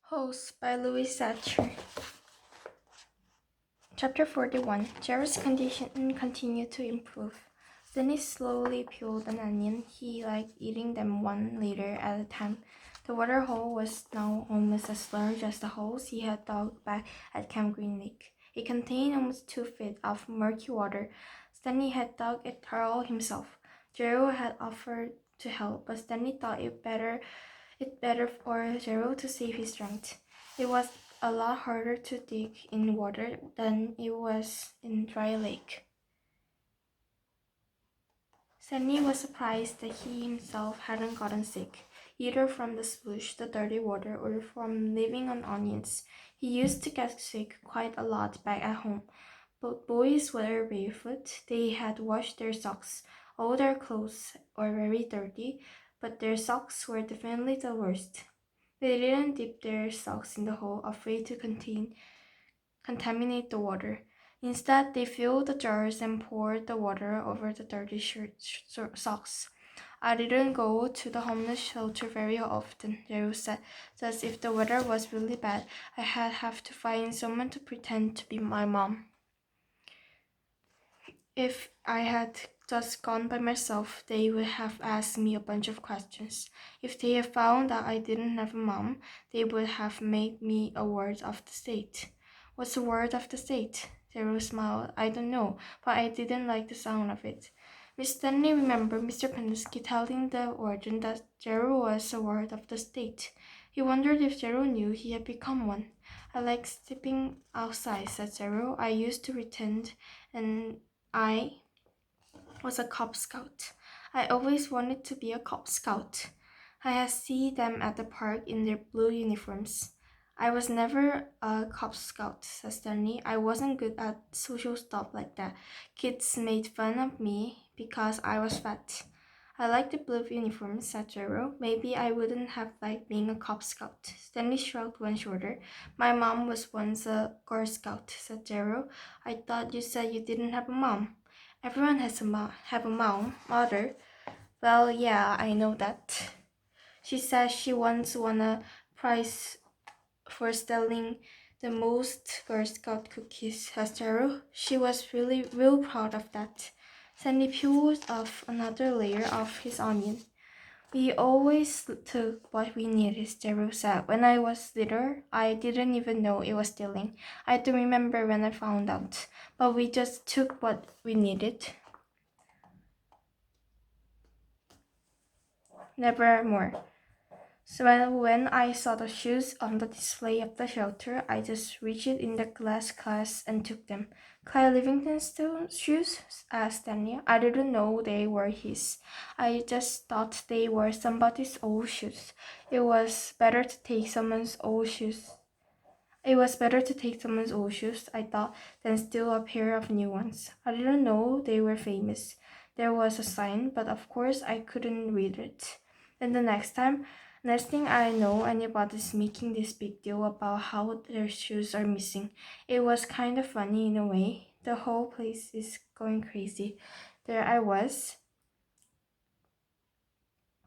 Host by Louis Satcher. Chapter 41. Jerry's condition continued to improve. Then he slowly peeled an onion. He liked eating them one liter at a time. The water hole was now almost as large as the holes he had dug back at Camp Green Lake. It contained almost 2 feet of murky water. Stanley had dug it all himself. Jerry had offered to help, but Stanley thought it better for Jerry to save his strength. It was a lot harder to dig in water than it was in dry lake. Stanley was surprised that he himself hadn't gotten sick, either from the slush, the dirty water, or from living on onions. He used to get sick quite a lot back at home. Both boys were barefoot. They had washed their socks. All their clothes were very dirty, but their socks were definitely the worst. They didn't dip their socks in the hole, afraid to contaminate the water. Instead, they filled the jars and poured the water over the dirty socks. I didn't go to the homeless shelter very often, Jerry said. Thus, if the weather was really bad, I'd have to find someone to pretend to be my mom. If I had just gone by myself, they would have asked me a bunch of questions. If they had found out I didn't have a mom, they would have made me a ward of the state. What's a ward of the state? Zero smiled. I don't know, but I didn't like the sound of it. Miss Stanley remembered Mr. Pendersky telling the warden that Zero was a ward of the state. He wondered if Zero knew he had become one. I like stepping outside, said Zero. I used to pretend, and I was a Cub Scout. I always wanted to be a Cub Scout. I had seen them at the park in their blue uniforms. I was never a Cub Scout, said Stanley. I wasn't good at social stuff like that. Kids made fun of me because I was fat. I like the blue uniforms, said Jero. Maybe I wouldn't have liked being a Cub Scout. Stanley shrugged one shoulder. My mom was once a Girl Scout, said Jero. I thought you said you didn't have a mom. Everyone has have a mother. Well, yeah, I know that. She says she once won a prize for selling the most Girl Scout cookies, says Jero. She was real proud of that. Sandy peeled off another layer of his onion. We always took what we needed, Jero said. When I was little, I didn't even know it was stealing. I don't remember when I found out, but we just took what we needed. Never more. So when I saw the shoes on the display of the shelter, I just reached in the glass case and took them. Clyde Livingston's shoes? Asked Stanley. I didn't know they were his. I just thought they were somebody's old shoes. It was better to take someone's old shoes. I thought, than steal a pair of new ones. I didn't know they were famous. There was a sign, but of course I couldn't read it. Then the next thing I know, anybody's making this big deal about how their shoes are missing. It was kind of funny in a way. The whole place is going crazy. There I was,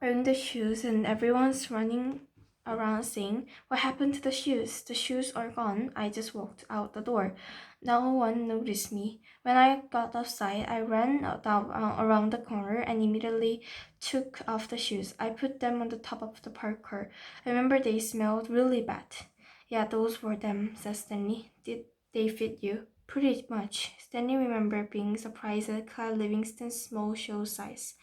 wearing the shoes, and everyone's running around saying, "What happened to the shoes? The shoes are gone." I just walked out the door. No one noticed me. When I got outside, I ran around the corner and immediately took off the shoes. I put them on the top of the park car. I remember they smelled really bad. Yeah, those were them, said Stanley. Did they fit you? Pretty much. Stanley remembered being surprised at Clyde Livingston's small shoe size.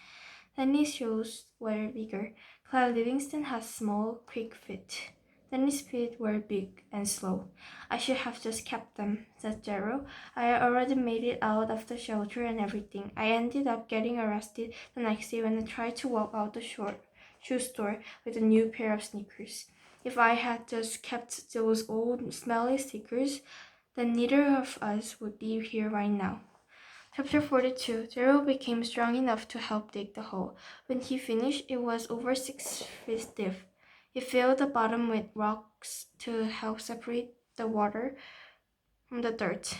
Stanley's shoes were bigger. Clyde Livingston had small, quick feet. Stanley's feet were big and slow. I should have just kept them, said Gerald. I had already made it out of the shelter and everything. I ended up getting arrested the next day when I tried to walk out the shoe store with a new pair of sneakers. If I had just kept those old, smelly sneakers, then neither of us would be here right now. Chapter 42. Gerald became strong enough to help dig the hole. When he finished, it was over 6 feet deep. He filled the bottom with rocks to help separate the water from the dirt.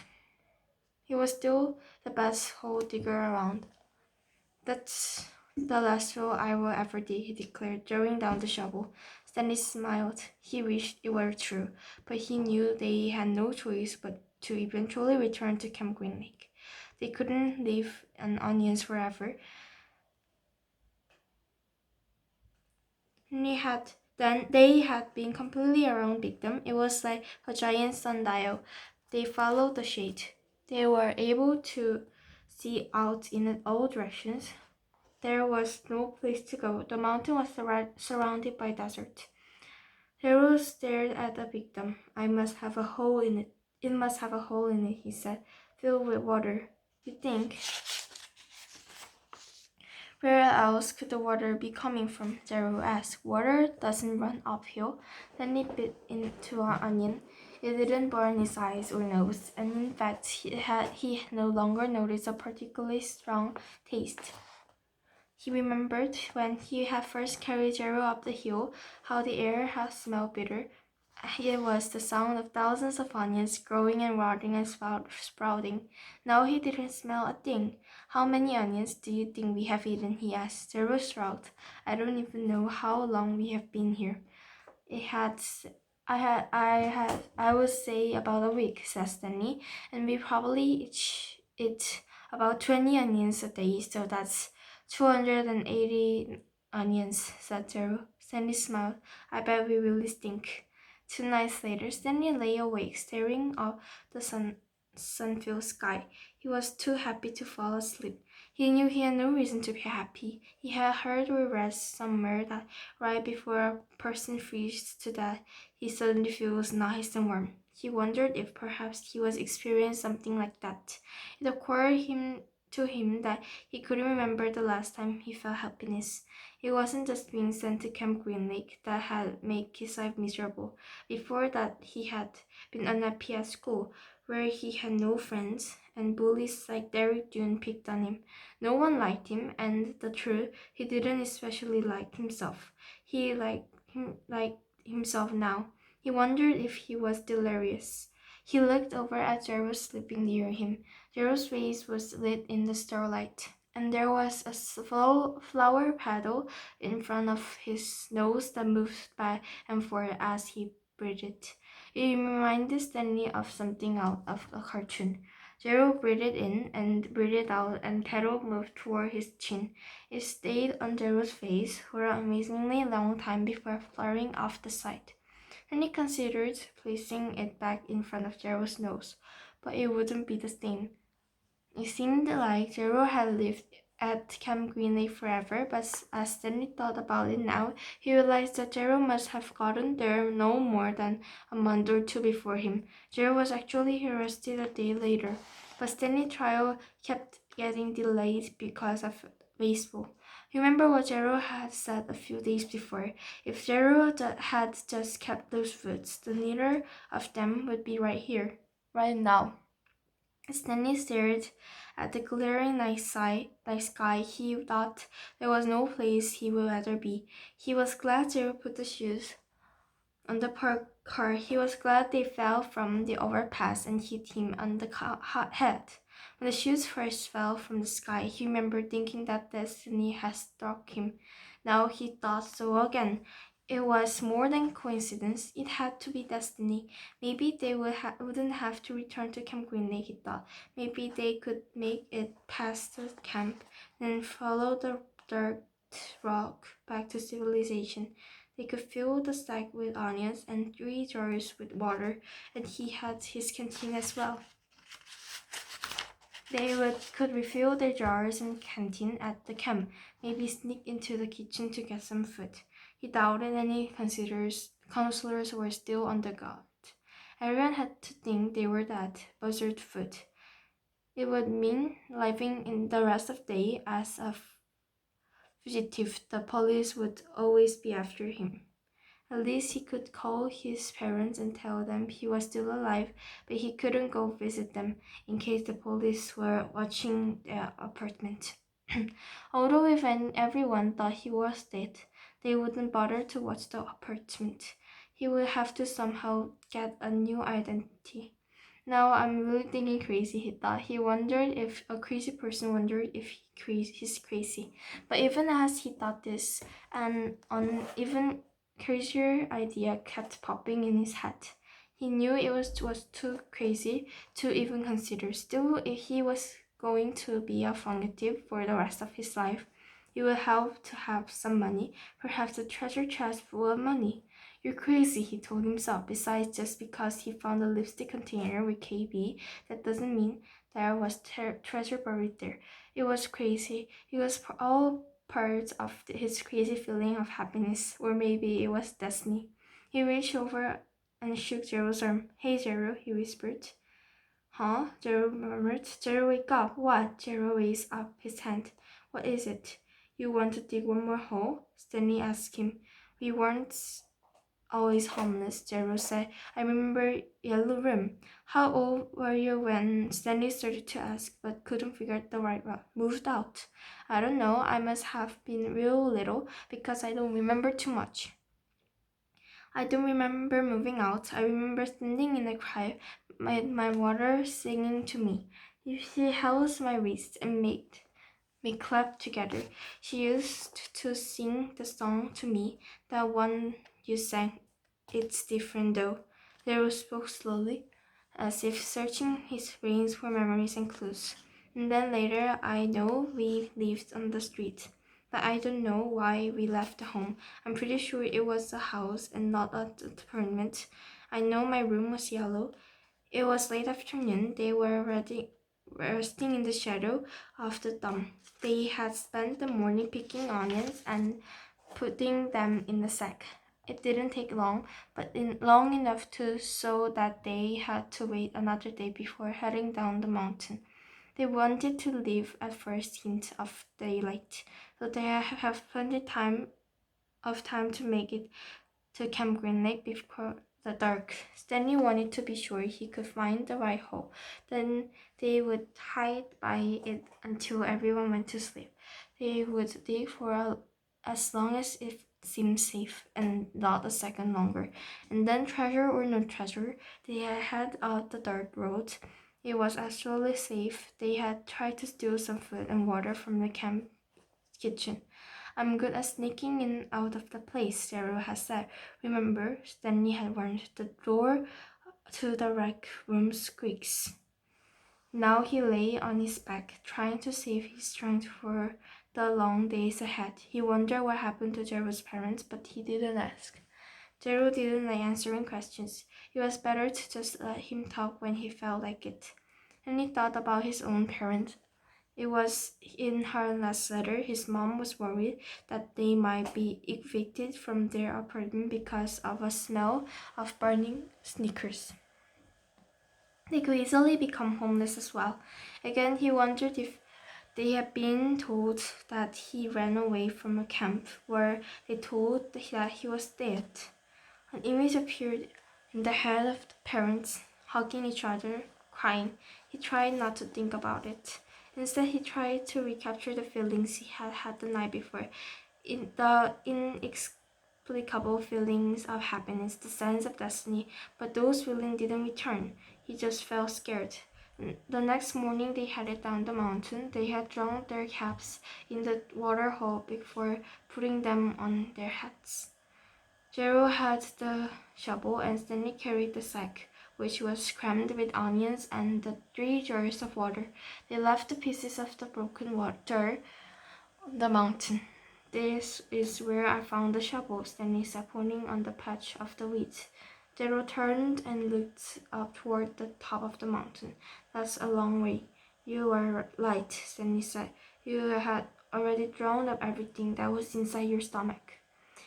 He was still the best hole digger around. That's the last hole I will ever dig, he declared, throwing down the shovel. Stanley smiled. He wished it were true, but he knew they had no choice but to eventually return to Camp Green Lake. They couldn't live on onions forever. They had been completely around Big Them. It was like a giant sundial. They followed the shade. They were able to see out in all directions. There was no place to go. The mountain was surrounded by desert. Darrow stared at the Big Dam. I must have a hole in it. It must have a hole in it, he said, filled with water. You think? Where else could the water be coming from? Darrow asked. Water doesn't run uphill. Then he bit into an onion. It didn't burn his eyes or nose, and in fact, he no longer noticed a particularly strong taste. He remembered when he had first carried Darrow up the hill, how the air had smelled bitter. It was the sound of thousands of onions growing and rotting and sprouting. Now he didn't smell a thing. How many onions do you think we have eaten? He asked. Darrow shrugged. I don't even know how long we have been here. I would say about a week, said Stanley, and we probably eat about 20 onions a day, so that's 280 onions, said Darrow. Stanley smiled. I bet we really stink. 2 nights later, Stanley lay awake, staring up the sun-filled sky. He was too happy to fall asleep. He knew he had no reason to be happy. He had heard or read somewhere that right before a person freezes to death, he suddenly feels nice and warm. He wondered if perhaps he was experiencing something like that. It occurred to him that he couldn't remember the last time he felt happiness. It wasn't just being sent to Camp Green Lake that had made his life miserable. Before that, he had been unhappy at school, where he had no friends, and bullies like Derek Dune picked on him. No one liked him, and the truth, he didn't especially like himself. He liked himself now. He wondered if he was delirious. He looked over at Darrow sleeping near him. Darrow's face was lit in the starlight, and there was a flower petal in front of his nose that moved back and forth as he breathed. It reminded Stanley of something out of a cartoon. Darrow breathed in and breathed out, and petal moved toward his chin. It stayed on Darrow's face for an amazingly long time before flaring off the side. Then he considered placing it back in front of Darrow's nose, but it wouldn't be the same. It seemed like Darrow had lived at Camp Green Lake forever, but as Stanley thought about it now, he realized that Darrow must have gotten there no more than a month or two before him. Darrow was actually arrested a day later, but Stanley's trial kept getting delayed because of baseball. Remember what Darrow had said a few days before. If Darrow had just kept those woods, the neither of them would be right here, right now. Stanley stared at the glaring night sky. He thought there was no place he would rather be. He was glad Darrow put the shoes on the parked car. He was glad they fell from the overpass and hit him on the head. When the shoes first fell from the sky, he remembered thinking that destiny had struck him. Now he thought so again. It was more than coincidence. It had to be destiny. Maybe they wouldn't have to return to Camp Green Lake, he thought. Maybe they could make it past the camp, then follow the dirt rock back to civilization. They could fill the sack with onions and 3 jars with water, and he had his canteen as well. They could refill their jars and canteen at the camp, maybe sneak into the kitchen to get some food. He doubted any counselors were still on the guard. Everyone had to think they were dead, buzzard food. It would mean living in the rest of the day as a fugitive. The police would always be after him. At least he could call his parents and tell them he was still alive, but he couldn't go visit them in case the police were watching their apartment. Although if everyone thought he was dead, they wouldn't bother to watch the apartment. He would have to somehow get a new identity. Now I'm really thinking crazy, he thought. He wondered if a crazy person wondered if he's crazy. But even as he thought this, and even crazier idea kept popping in his head. He knew it was too crazy to even consider. Still, if he was going to be a fugitive for the rest of his life, he would have to have some money, perhaps a treasure chest full of money. You're crazy, he told himself. Besides, just because he found a lipstick container with KB, that doesn't mean there was treasure buried there. It was crazy. It was all part of his crazy feeling of happiness, or maybe it was destiny. He reached over and shook Zero's arm. Hey, Zero, he whispered. Huh? Zero murmured. Zero, wake up. What? Zero raised up his hand. What is it? You want to dig one more hole? Stanley asked him. We weren't always homeless, Zero said. I remember Yellow Room. How old were you when Stanley started to ask, but couldn't figure out the right route? Moved out. I don't know. I must have been real little because I don't remember too much. I don't remember moving out. I remember standing in the crowd, my mother singing to me. She held my wrist and made me clap together. She used to sing the song to me, that one you sang. It's different though. Zero spoke slowly, as if searching his brains for memories and clues. And then later, I know we lived on the street, but I don't know why we left the home. I'm pretty sure it was a house and not an apartment. I know my room was yellow. It was late afternoon. They were resting in the shadow of the dome. They had spent the morning picking onions and putting them in the sack. It didn't take long, but long enough so that they had to wait another day before heading down the mountain. They wanted to leave at first hint of daylight, so they have plenty of time to make it to Camp Green Lake before the dark. Stanley wanted to be sure he could find the right hole. Then they would hide by it until everyone went to sleep. They would dig for as long as it seemed safe, and not a second longer. And then, treasure or no treasure, they had head out the dirt road. It was actually safe. They had tried to steal some food and water from the camp kitchen. I'm good at sneaking in and out of the place, Zero had said. Remember, Stanley had warned. The door to the rec room squeaks. Now he lay on his back, trying to save his strength for the long days ahead. He wondered what happened to Zero's parents, but he didn't ask. Zero didn't like answering questions. It was better to just let him talk when he felt like it. And he thought about his own parents. It was in her last letter. His mom was worried that they might be evicted from their apartment because of a smell of burning sneakers. They could easily become homeless as well. Again, he wondered if they had been told that he ran away from a camp. Were they told that he was dead? An image appeared in the head of the parents, hugging each other, crying. He tried not to think about it. Instead, he tried to recapture the feelings he had had the night before. The inexplicable feelings of happiness, the sense of destiny, but those feelings didn't return. He just felt scared. The next morning, they headed down the mountain. They had drowned their caps in the water hole before putting them on their heads. Zero had the shovel and Stanley carried the sack, which was crammed with onions and the 3 jars of water. They left the pieces of the broken water on the mountain. This is where I found the shovel, Stanley said, pointing on the patch of the weeds. Zero turned and looked up toward the top of the mountain. That's a long way. You are light, Stanley said. You had already drowned up everything that was inside your stomach.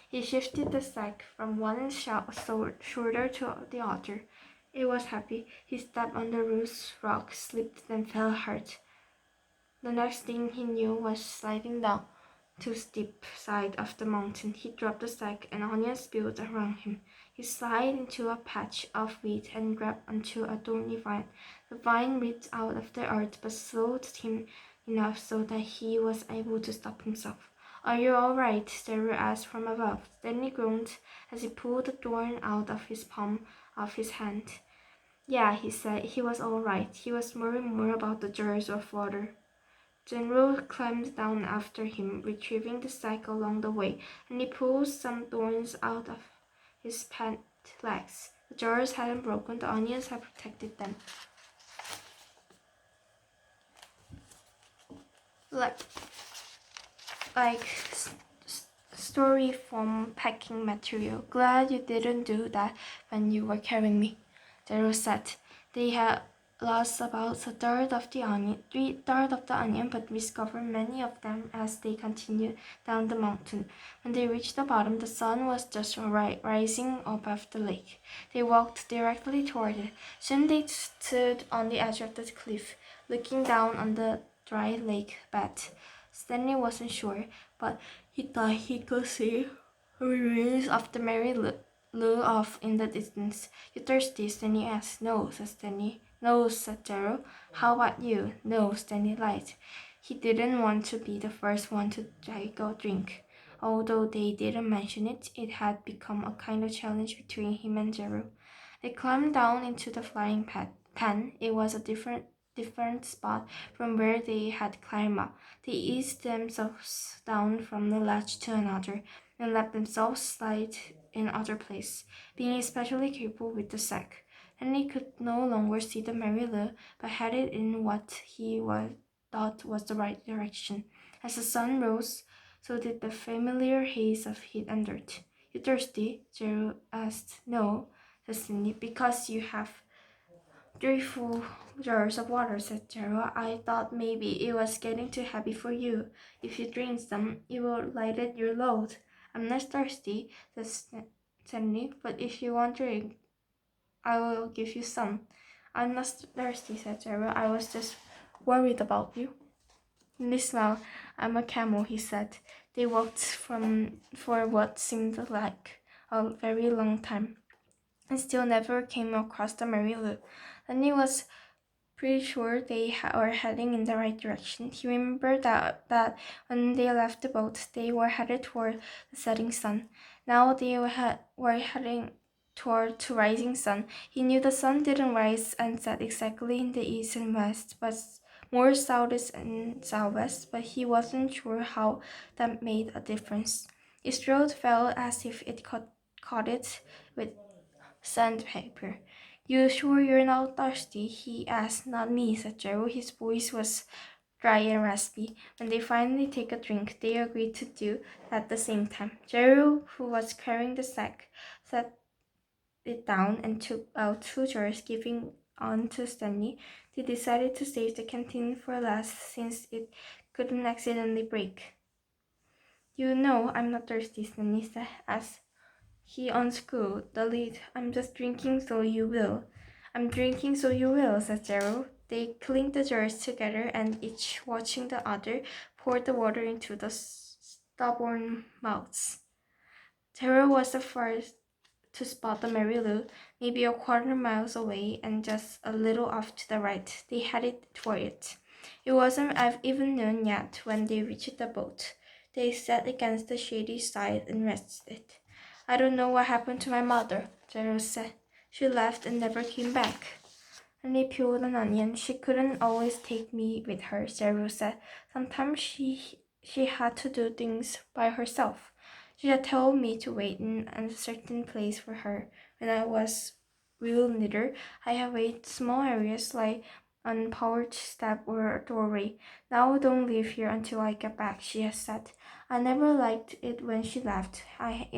He shifted the sack from one shoulder to the other. It was heavy. He stepped on the loose rock, slipped, and fell hard. The next thing he knew was sliding down to the steep side of the mountain. He dropped the sack, and onions spilled around him. He slid into a patch of weed and grabbed onto a thorny vine. The vine ripped out of the earth, but slowed him enough so that he was able to stop himself. Are you all right? Zero asked from above. Stanley groaned as he pulled the thorn out of his palm of his hand. Yeah, he said. He was all right. He was worrying more about the jars of water. General climbed down after him, retrieving the sack along the way, and he pulled some thorns out of his pant legs. The jars hadn't broken, the onions had protected them. Like story from packing material. Glad you didn't do that when you were carrying me, Zero said. They had lost about a third of the onion, but discovered many of them as they continued down the mountain. When they reached the bottom, the sun was just rising above the lake. They walked directly toward it. Soon they stood on the edge of the cliff, looking down on the dry lake bed. Stanley wasn't sure, but he thought he could see the remains of the Mary Lou off in the distance. You thirsty? Stanley asked. No, said Stanley. No, said Gerald. How about you? No, Stanley lied. He didn't want to be the first one to take a drink. Although they didn't mention it, it had become a kind of challenge between him and Gerald. They climbed down into the frying pan. It was a different spot from where they had climbed up. They eased themselves down from the ledge to another and let themselves slide in other place, being especially careful with the sack. Henry could no longer see the Mary Lou, but headed in what he thought was the right direction. As the sun rose, so did the familiar haze of heat and dirt. You thirsty? Gerald asked. No, said Cindy, because you have 3 full jars of water, said Gerald. I thought maybe it was getting too heavy for you. If you drink some, it will lighten your load. I'm not thirsty, said Stanley, but if you want drink, I will give you some. I'm not thirsty, said Gerald. I was just worried about you. Listen, I'm a camel, he said. They walked for what seemed like a very long time and still never came across the Mary Lou. Then he was pretty sure they were heading in the right direction. He remembered that when they left the boat, they were headed toward the setting sun. Now they were heading toward the rising sun. He knew the sun didn't rise and set exactly in the east and west, but more southeast and southwest, but he wasn't sure how that made a difference. His throat felt as if it caught it with sandpaper. You sure you're not thirsty? He asked. Not me, said Gerald. His voice was dry and raspy. When they finally take a drink, they agreed to do that at the same time. Gerald, who was carrying the sack, set it down and took out 2 jars, giving on to Stanley. They decided to save the canteen for last since it couldn't accidentally break. You know I'm not thirsty, Stanley said as he unscrewed the lid. I'm just drinking so you will. I'm drinking so you will, said Gerald. They clinked the jars together and each watching the other poured the water into the stubborn mouths. Gerald was the first to spot the Mary Lou, maybe a quarter miles away and just a little off to the right. They headed toward it. It wasn't even noon yet when they reached the boat. They sat against the shady side and rested. I don't know what happened to my mother, Gerald said. She left and never came back. And they peeled an onion. She couldn't always take me with her, Gerald said. Sometimes she had to do things by herself. She had told me to wait in a certain place for her. When I was real little, I had waited small areas like on porch step or doorway. Now don't leave here until I get back, she had said. I never liked it when she left. I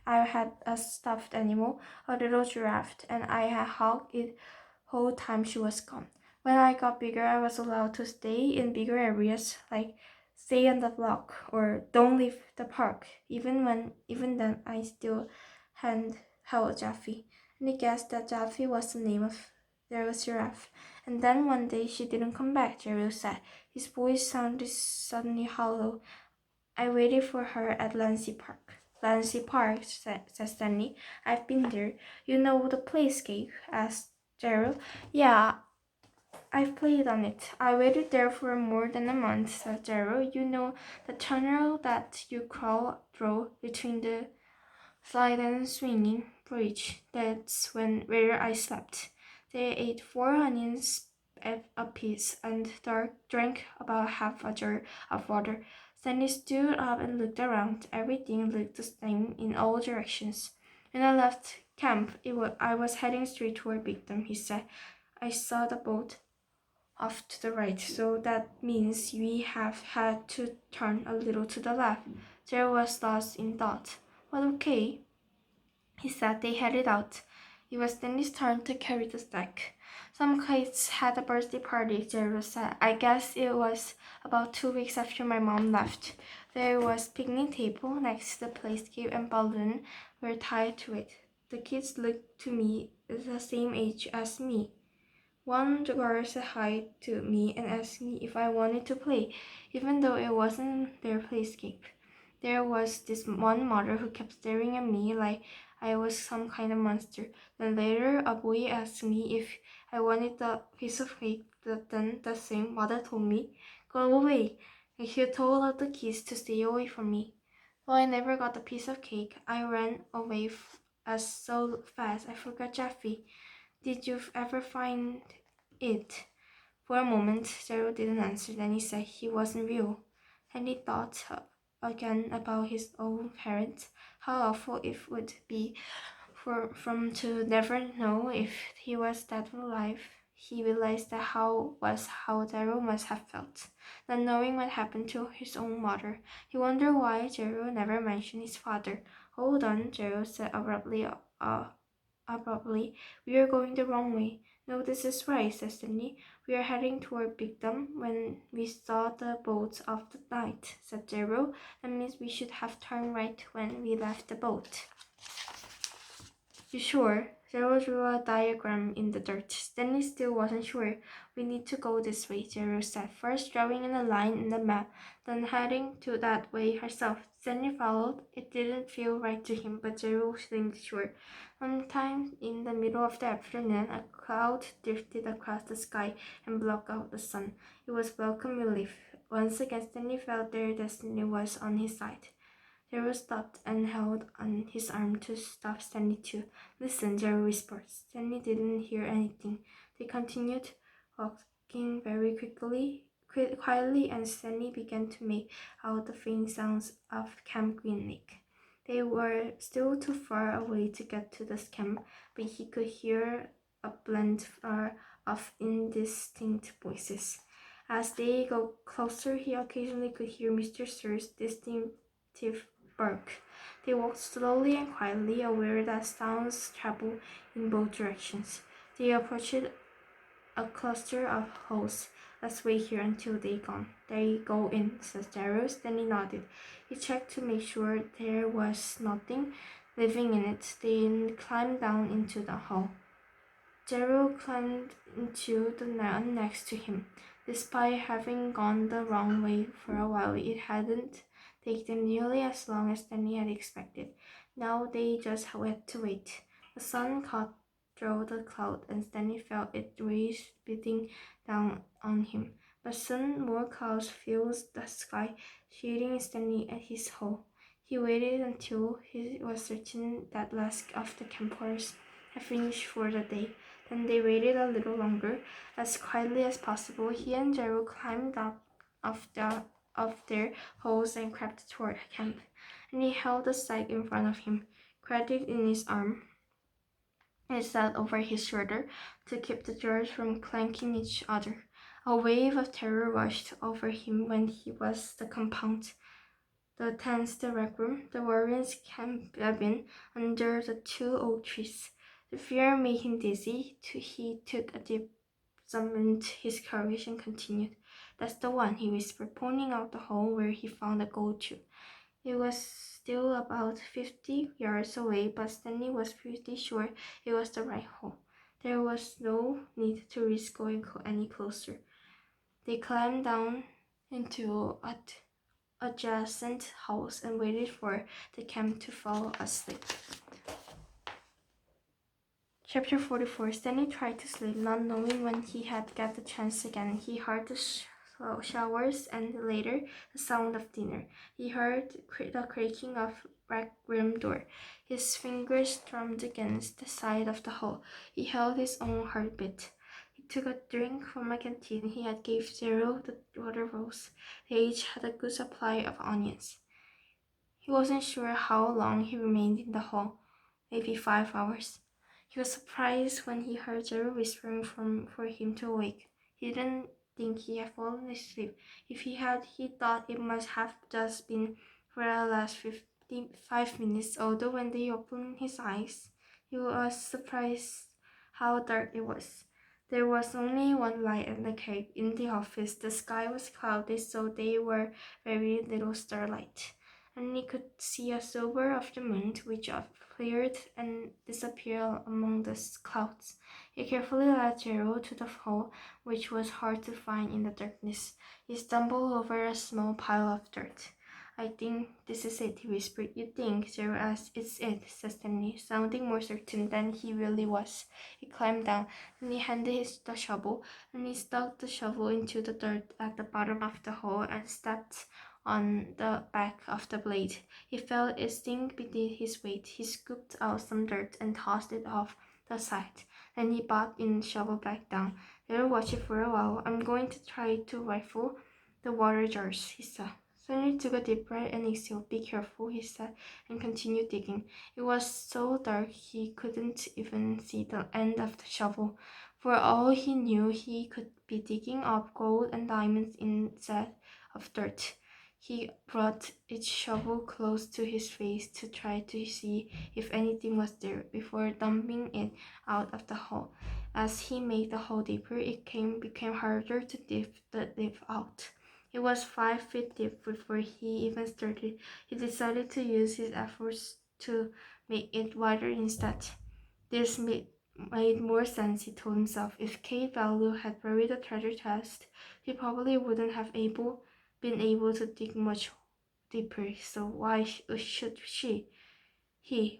had a stuffed animal, a little giraffe, and I had hugged it whole time she was gone. When I got bigger, I was allowed to stay in bigger areas, like stay on the block or don't leave the park. Even then, I still hadn't held Jaffy, and I guessed that Jaffy was the name of their giraffe. And then one day she didn't come back, Gerald said. His voice sounded suddenly hollow. I waited for her at Lansing Park. Lansing Park, said Stanley. I've been there. You know the playscape? Asked Gerald. Yeah, I've played on it. I waited there for more than a month, said Gerald. You know the tunnel that you crawl through between the slide and swinging bridge. That's where I slept. They ate 4 onions ate a piece and drank about half a jar of water. Stanley stood up and looked around. Everything looked the same in all directions. When I left camp, I was heading straight toward Bigdam, he said. I saw the boat off to the right, so that means we have had to turn a little to the left. Jerry was lost in thought. Well, okay, he said. They headed out. It was Danny's turn to carry the stack. Some kids had a birthday party, Jerry said. I guess it was about 2 weeks after my mom left. There was a picnic table next to the playscape and balloons were tied to it. The kids looked to me the same age as me. One girl said hi to me and asked me if I wanted to play, even though it wasn't their playscape. There was this one mother who kept staring at me like I was some kind of monster. Then later, a boy asked me if I wanted the piece of cake. Then the same mother told me, "Go away." And she told all the kids to stay away from me. Though I never got the piece of cake, I ran away as so fast I forgot Jeffy. Did you ever find it? For a moment, Zero didn't answer. Then he said he wasn't real. And he thought again about his own parents. How awful it would be from to never know if he was dead or alive. He realized that how Zero must have felt, not knowing what happened to his own mother. He wondered why Zero never mentioned his father. Hold on, Zero said abruptly. We are going the wrong way. No, this is right, said Stanley. We are heading toward Bigdam when we saw the boats of the night, said Zero. That means we should have turned right when we left the boat. You sure? Zero drew a diagram in the dirt. Stanley still wasn't sure. We need to go this way, Zero said, first drawing in a line in the map, then heading to that way herself. Stanley followed. It didn't feel right to him, but Zero seemed sure. Sometime in the middle of the afternoon, a cloud drifted across the sky and blocked out the sun. It was welcome relief. Once again, Stanley felt their destiny was on his side. Zero stopped and held on his arm to stop Stanley too. Listen, Zero whispered. Stanley didn't hear anything. They continued walking very quietly, and Stanley began to make out the faint sounds of Camp Green Lake. They were still too far away to get to the camp, but he could hear a blend of indistinct voices. As they got closer, he occasionally could hear Mr. Sir's distinctive bark. They walked slowly and quietly, aware that sounds travel in both directions. They approached a cluster of holes. Let's wait here until they go in, said Darrow. Stanley nodded. He checked to make sure there was nothing living in it. Then climbed down into the hole. Darrow climbed into the one next to him. Despite having gone the wrong way for a while, it hadn't taken nearly as long as Stanley had expected. Now they just had to wait. The sun caught through the cloud, and Stanley felt its rays beating down on him. But soon more clouds filled the sky, shading Stanley at his hole. He waited until he was certain that last of the campers had finished for the day. Then they waited a little longer. As quietly as possible, he and Gerald climbed up of their holes and crept toward camp. And he held the sack in front of him, cradled in his arm, and sat over his shoulder to keep the jars from clanking each other. A wave of terror rushed over him when he was the compound, the tents, the rec room, the Warrens' cabin under the 2 oak trees. The fear made him dizzy. He took a deep summoned his courage and continued. That's the one, he whispered, pointing out the hole where he found the gold tube. It was still about 50 yards away, but Stanley was pretty sure it was the right hole. There was no need to risk going any closer. They climbed down into adjacent house and waited for the camp to fall asleep. Chapter 44. Stanley tried to sleep, not knowing when he had got the chance again. He heard the showers and later the sound of dinner. He heard the creaking of rec room door. His fingers drummed against the side of the hole. He held his own heartbeat. He took a drink from a canteen he had gave Zero the water rolls. They each had a good supply of onions. He wasn't sure how long he remained in the hall, maybe 5 hours. He was surprised when he heard Zero whispering for him to awake. He didn't think he had fallen asleep. If he had, he thought it must have just been for the last 55 minutes, although when he opened his eyes, he was surprised how dark it was. There was only one light in the office. The sky was cloudy, so there were very little starlight, and he could see a silver of the moon, which appeared and disappeared among the clouds. He carefully led Zero to the hole, which was hard to find in the darkness. He stumbled over a small pile of dirt. "I think this is it," he whispered. "You think?" Zero asked. "It's it," said Stanley, sounding more certain than he really was. He climbed down, and he handed the shovel, and he stuck the shovel into the dirt at the bottom of the hole and stepped on the back of the blade. He felt it sink beneath his weight. He scooped out some dirt and tossed it off the side. Then he brought in the shovel back down. They'll watch it for a while. "I'm going to try to rifle the water jars," he said. Stanley took a deep breath and exhaled. "Be careful," he said, and continued digging. It was so dark he couldn't even see the end of the shovel. For all he knew, he could be digging up gold and diamonds instead of dirt. He brought each shovel close to his face to try to see if anything was there before dumping it out of the hole. As he made the hole deeper, it became harder to dig out. It was 5 feet deep before he even started. He decided to use his efforts to make it wider instead. This made more sense, he told himself. If Kate Value had buried the treasure chest, he probably wouldn't have been able to dig much deeper, so why should she?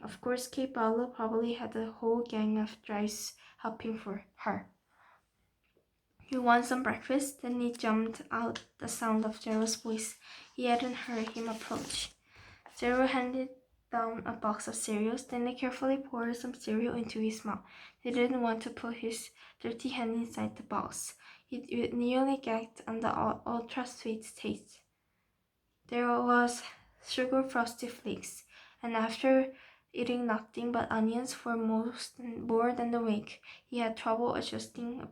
Of course, Kate Value probably had a whole gang of guys helping for her. "You want some breakfast?" Then he jumped out the sound of Zero's voice. He hadn't heard him approach. Zero handed down a box of cereals. Then he carefully poured some cereal into his mouth. He didn't want to put his dirty hand inside the box. He nearly gagged on the ultra-sweet taste. There was sugar frosty flakes, and after eating nothing but onions for more than a week, he had trouble adjusting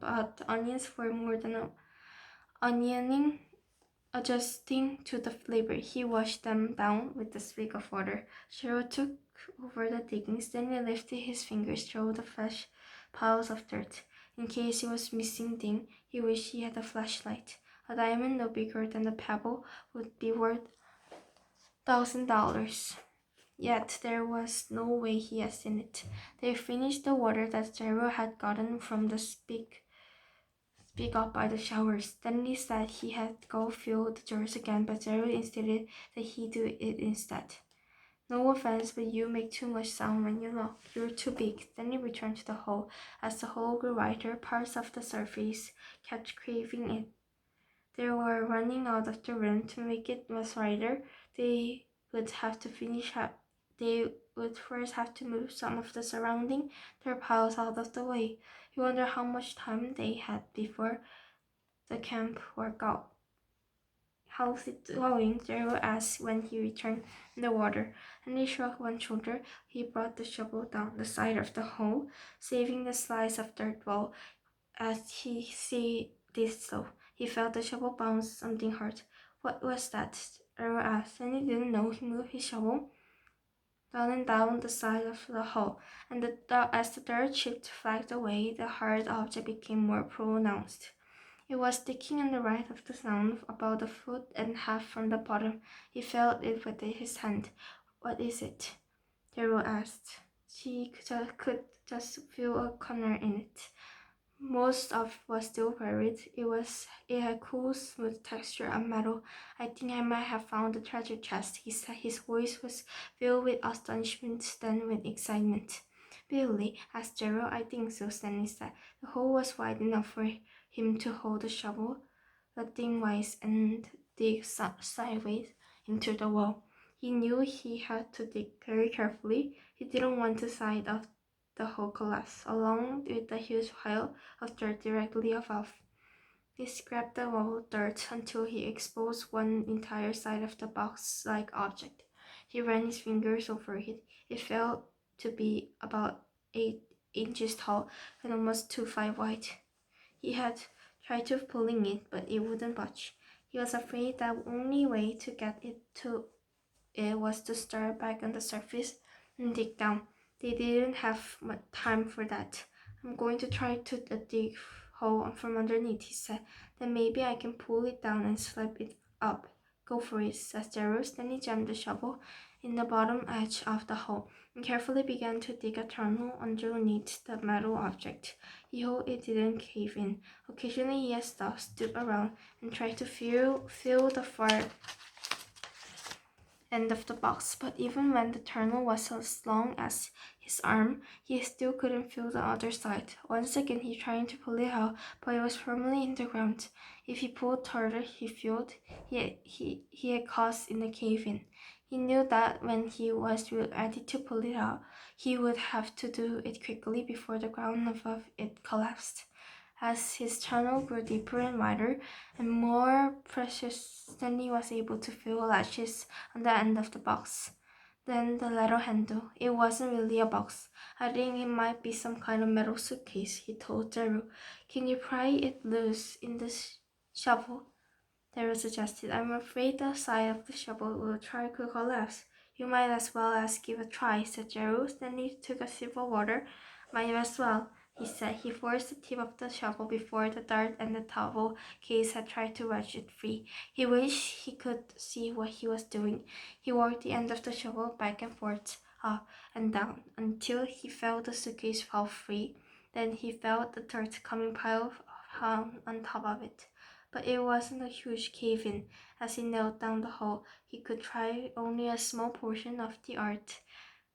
to the flavor. He washed them down with a swig of water. Zero took over the diggings, then he lifted his fingers through the fresh piles of dirt. In case he was missing thing, he wished he had a flashlight. A diamond no bigger than a pebble would be worth $1,000. Yet there was no way he had seen it. They finished the water that Zero had gotten from the speak up by the showers. Then he said he had to go fill the jars again, but Zero insisted that he do it instead. "No offense, but you make too much sound when you look. You're too big." Then he returned to the hole. As the hole grew wider, parts of the surface kept craving it. They were running out of the room. To make it much wider, they would first have to move some of the surrounding dirt piles out of the way. He wondered how much time they had before the camp workout. "How's it going?" Zero asked when he returned in the water, and he shrugged one shoulder. He brought the shovel down the side of the hole, saving the slice of dirt wall. As he did so, he felt the shovel bounce something hard. "What was that?" Zero asked, and he didn't know. He moved his shovel down and down the side of the hole, and as the dirt chipped flagged away, the hard object became more pronounced. It was sticking on the right of the sound, about a foot and a half from the bottom. He felt it with his hand. "What is it?" Zero asked. She could just feel a corner in it. Most of it was still buried. It had cool, smooth texture of metal. "I think I might have found the treasure chest," he said. His voice was filled with astonishment, then with excitement. "Really?" asked Zero. "I think so," Stanley said. The hole was wide enough for him to hold the shovel, lengthwise, and dig sideways into the wall. He knew he had to dig very carefully. He didn't want the side of the hole collapsed, along with the huge pile of dirt directly above. He scraped the wall dirt until he exposed one entire side of the box-like object. He ran his fingers over it. It felt to be about 8 inches tall and almost 2 feet wide. He had tried to pulling it, but it wouldn't budge. He was afraid the only way to get it was to start back on the surface and dig down. They didn't have much time for that. I'm going to try to dig hole from underneath, he said. Then maybe I can pull it down and slip it up. Go for it, said Zeros. Then he jammed the shovel in the bottom edge of the hole and carefully began to dig a tunnel underneath the metal object. He hoped it didn't cave in. Occasionally he stood around and tried to feel the far end of the box, but even when the tunnel was as long as his arm, he still couldn't feel the other side. Once again he tried to pull it out, but it was firmly in the ground. If he pulled harder, he felt he had caused in a cave-in. He knew that when he was ready to pull it out, he would have to do it quickly before the ground above it collapsed. As his tunnel grew deeper and wider and more precious, then he was able to feel latches on the end of the box. Then the letter handle. It wasn't really a box. I think it might be some kind of metal suitcase, he told Daru. Can you pry it loose in the shovel? Daru suggested. I'm afraid the side of the shovel will try to collapse. You might as well give a try, said Daru. Then he took a sip of water. Might as well, he said. He forced the tip of the shovel before the dart and the towel case had tried to wedge it free. He wished he could see what he was doing. He worked the end of the shovel back and forth, up and down, until he felt the suitcase fall free. Then he felt the dirt coming piled on top of it. But it wasn't a huge cave-in. As he knelt down the hole, he could try only a small portion of the art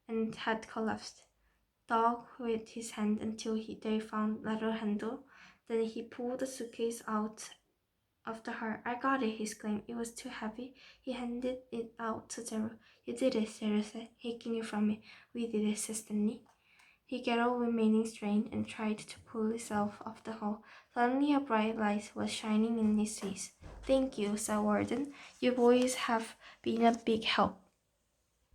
and had collapsed. Dug with his hand until they found leather handle. Then he pulled the suitcase out of the heart. I got it, he exclaimed. It was too heavy. He handed it out to Zero. You did it, Zero said, taking it from me. We did it, said Stanley. He gathered remaining strength and tried to pull himself off the hole. Suddenly a bright light was shining in his face. Thank you, said Warden. You boys have been a big help.